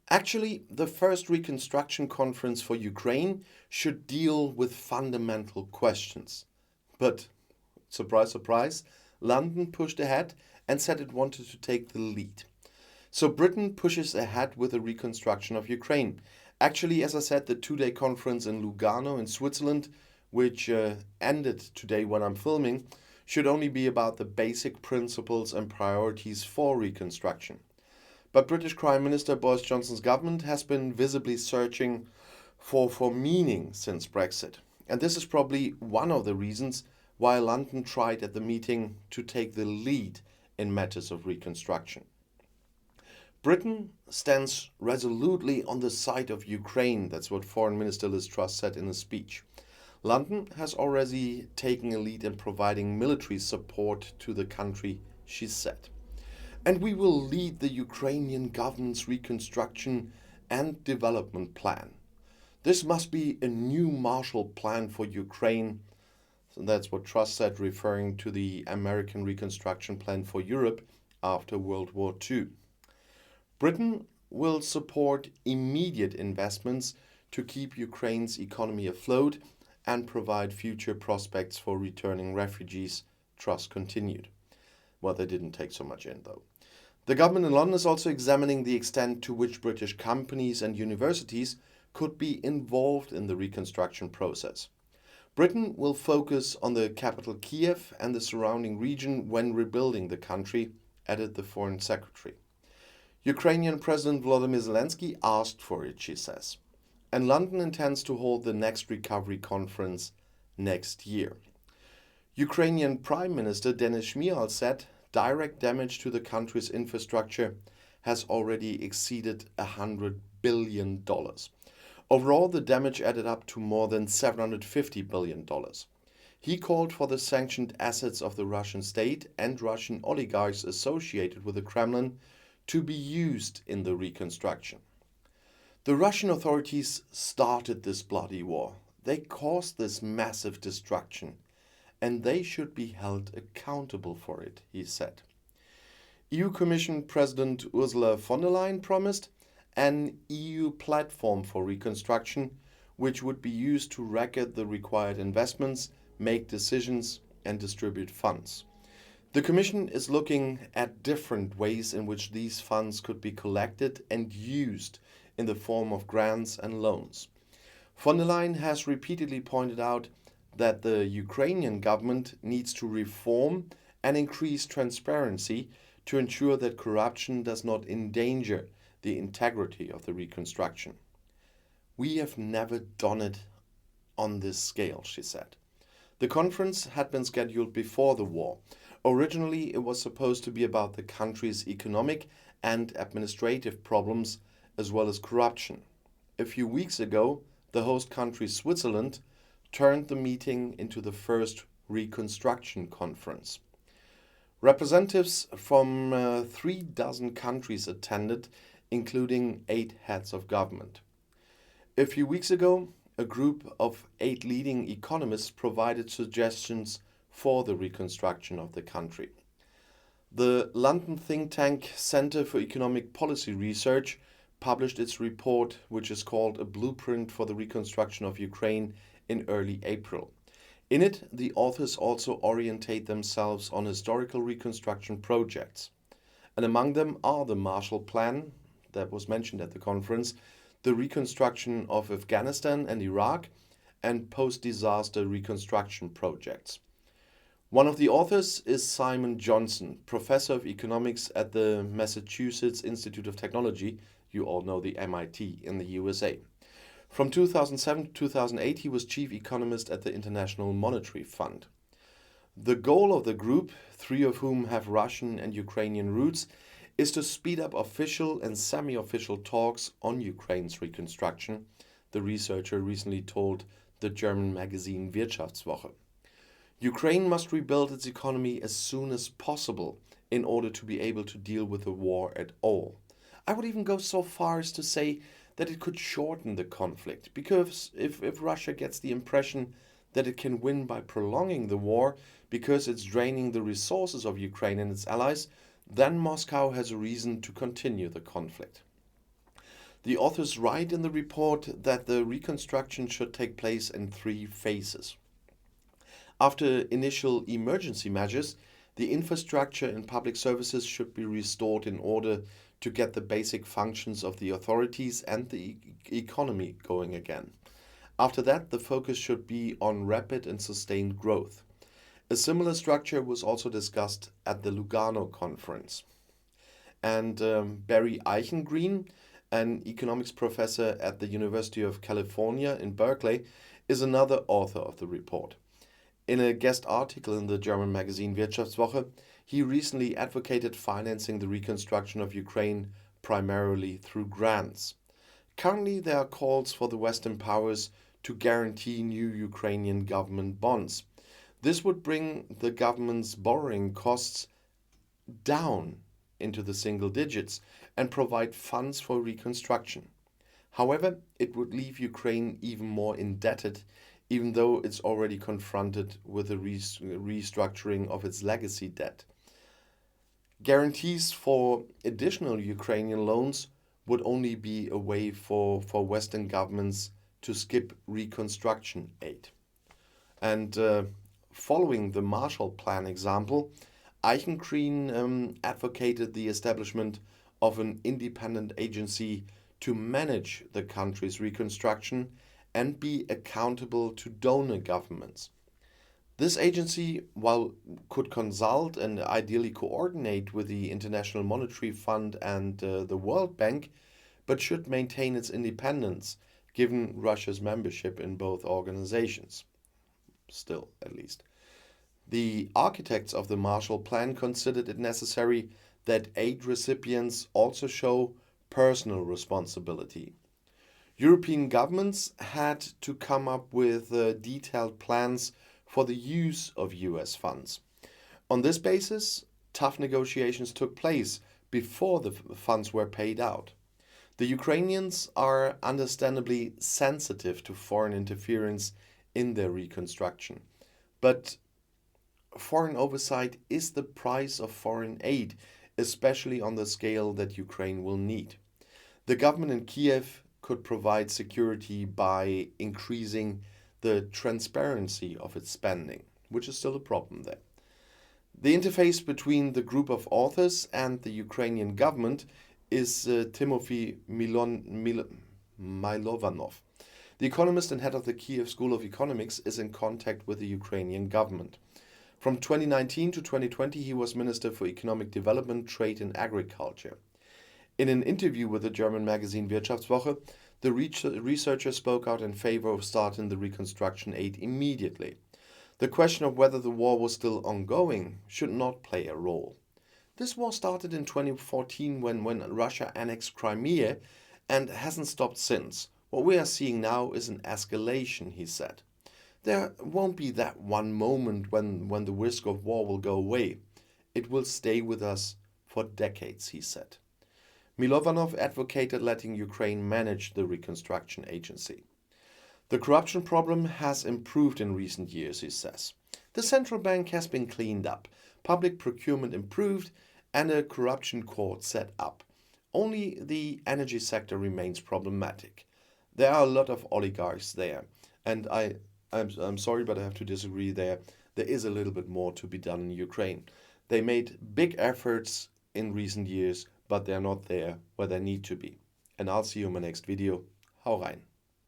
Actually, the first reconstruction conference for Ukraine should deal with fundamental questions. But, surprise, surprise, London pushed ahead and said it wanted to take the lead. So Britain pushes ahead with the reconstruction of Ukraine. Actually, as I said, the two-day conference in Lugano in Switzerland, which ended today when I'm filming, should only be about the basic principles and priorities for reconstruction. But British Prime Minister Boris Johnson's government has been visibly searching for meaning since Brexit. And this is probably one of the reasons why London tried at the meeting to take the lead in matters of reconstruction. Britain stands resolutely on the side of Ukraine, that's what Foreign Minister Liz Truss said in a speech. London has already taken a lead in providing military support to the country, she said. And we will lead the Ukrainian government's reconstruction and development plan. This must be a new Marshall Plan for Ukraine. So that's what Truss said, referring to the American Reconstruction Plan for Europe after World War II. Britain will support immediate investments to keep Ukraine's economy afloat and provide future prospects for returning refugees, Truss continued. Well, they didn't take so much in, though. The government in London is also examining the extent to which British companies and universities could be involved in the reconstruction process. Britain will focus on the capital Kiev and the surrounding region when rebuilding the country, added the Foreign Secretary. Ukrainian President Volodymyr Zelensky asked for it, she says. And London intends to hold the next recovery conference next year. Ukrainian Prime Minister Denis Shmyhal said direct damage to the country's infrastructure has already exceeded $100 billion. Overall, the damage added up to more than $750 billion. He called for the sanctioned assets of the Russian state and Russian oligarchs associated with the Kremlin to be used in the reconstruction. The Russian authorities started this bloody war. They caused this massive destruction, and they should be held accountable for it, he said. EU Commission President Ursula von der Leyen promised an EU platform for reconstruction, which would be used to record the required investments, make decisions, and distribute funds. The Commission is looking at different ways in which these funds could be collected and used in the form of grants and loans. Von der Leyen has repeatedly pointed out that the Ukrainian government needs to reform and increase transparency to ensure that corruption does not endanger the integrity of the reconstruction. We have never done it on this scale, she said. The conference had been scheduled before the war. Originally, it was supposed to be about the country's economic and administrative problems, as well as corruption. A few weeks ago, the host country Switzerland turned the meeting into the first reconstruction conference. Representatives from 36 countries attended, including 8 heads of government. A few weeks ago, a group of 8 leading economists provided suggestions for the reconstruction of the country. The London think tank Centre for Economic Policy Research published its report, which is called A Blueprint for the Reconstruction of Ukraine, in early April. In it, the authors also orientate themselves on historical reconstruction projects. And among them are the Marshall Plan, that was mentioned at the conference, the reconstruction of Afghanistan and Iraq, and post-disaster reconstruction projects. One of the authors is Simon Johnson, professor of economics at the Massachusetts Institute of Technology, you all know the MIT, in the USA. From 2007 to 2008, he was chief economist at the International Monetary Fund. The goal of the group, 3 of whom have Russian and Ukrainian roots, is to speed up official and semi-official talks on Ukraine's reconstruction, the researcher recently told the German magazine Wirtschaftswoche. Ukraine must rebuild its economy as soon as possible in order to be able to deal with the war at all. I would even go so far as to say that it could shorten the conflict, because if Russia gets the impression that it can win by prolonging the war because it's draining the resources of Ukraine and its allies, then Moscow has a reason to continue the conflict. The authors write in the report that the reconstruction should take place in 3 phases. After initial emergency measures, the infrastructure and public services should be restored in order to get the basic functions of the authorities and the economy going again. After that, the focus should be on rapid and sustained growth. A similar structure was also discussed at the Lugano conference. And Barry Eichengreen, an economics professor at the University of California in Berkeley, is another author of the report. In a guest article in the German magazine Wirtschaftswoche, he recently advocated financing the reconstruction of Ukraine primarily through grants. Currently, there are calls for the Western powers to guarantee new Ukrainian government bonds. This would bring the government's borrowing costs down into the single digits and provide funds for reconstruction. However, it would leave Ukraine even more indebted, even though it's already confronted with a restructuring of its legacy debt. Guarantees for additional Ukrainian loans would only be a way for Western governments to skip reconstruction aid. And following the Marshall Plan example, Eichengreen advocated the establishment of an independent agency to manage the country's reconstruction and be accountable to donor governments. This agency, while could consult and ideally coordinate with the International Monetary Fund and the World Bank, but should maintain its independence given Russia's membership in both organizations. Still, at least. The architects of the Marshall Plan considered it necessary that aid recipients also show personal responsibility. European governments had to come up with detailed plans for the use of US funds. On this basis, tough negotiations took place before the funds were paid out. The Ukrainians are understandably sensitive to foreign interference in their reconstruction, but foreign oversight is the price of foreign aid, especially on the scale that Ukraine will need. The government in Kiev could provide security by increasing the transparency of its spending, which is still a problem there. The interface between the group of authors and the Ukrainian government is Timothy Milovanov. The economist and head of the Kiev School of Economics is in contact with the Ukrainian government. From 2019 to 2020, he was Minister for Economic Development, Trade and Agriculture. In an interview with the German magazine Wirtschaftswoche, the researcher spoke out in favor of starting the reconstruction aid immediately. The question of whether the war was still ongoing should not play a role. This war started in 2014 when Russia annexed Crimea and hasn't stopped since. What we are seeing now is an escalation, he said. There won't be that one moment when the risk of war will go away. It will stay with us for decades, he said. Milovanov advocated letting Ukraine manage the reconstruction agency. The corruption problem has improved in recent years, he says. The central bank has been cleaned up, public procurement improved, and a corruption court set up. Only the energy sector remains problematic. There are a lot of oligarchs there, and I'm sorry, but I have to disagree there. There is a little bit more to be done in Ukraine. They made big efforts in recent years, but they're not there where they need to be. And I'll see you in my next video. Hau rein.